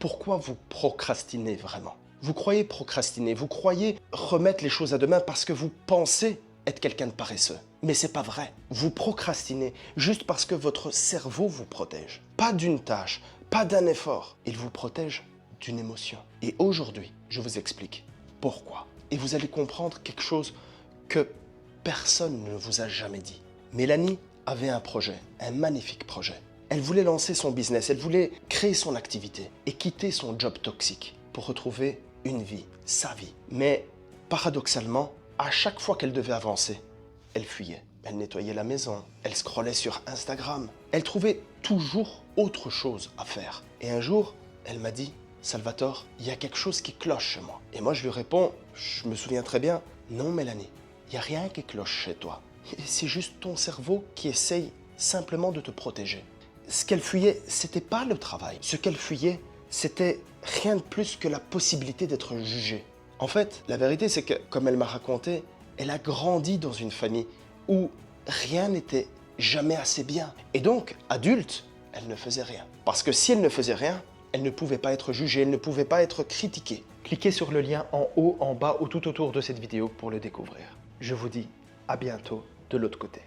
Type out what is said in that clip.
pourquoi vous procrastinez vraiment. Vous croyez procrastiner, vous croyez remettre les choses à demain parce que vous pensez être quelqu'un de paresseux. Mais c'est pas vrai. Vous procrastinez juste parce que votre cerveau vous protège. Pas d'une tâche, pas d'un effort. Il vous protège d'une émotion. Et aujourd'hui, je vous explique pourquoi. Et vous allez comprendre quelque chose que personne ne vous a jamais dit. Mélanie avait un projet, un magnifique projet. Elle voulait lancer son business, elle voulait créer son activité et quitter son job toxique pour retrouver une vie, sa vie. Mais paradoxalement, à chaque fois qu'elle devait avancer, elle fuyait. Elle nettoyait la maison, elle scrollait sur Instagram. Elle trouvait toujours autre chose à faire. Et un jour, elle m'a dit « Salvatore, il y a quelque chose qui cloche chez moi. » Et moi, je lui réponds, je me souviens très bien, « Non, Mélanie, il n'y a rien qui cloche chez toi. C'est juste ton cerveau qui essaye simplement de te protéger. » Ce qu'elle fuyait, c'était pas le travail. Ce qu'elle fuyait, c'était rien de plus que la possibilité d'être jugée. En fait, la vérité, c'est que, comme elle m'a raconté, elle a grandi dans une famille où rien n'était jamais assez bien. Et donc, adulte, elle ne faisait rien. Parce que si elle ne faisait rien, elle ne pouvait pas être jugée, elle ne pouvait pas être critiquée. Cliquez sur le lien en haut, en bas ou tout autour de cette vidéo pour le découvrir. Je vous dis à bientôt de l'autre côté.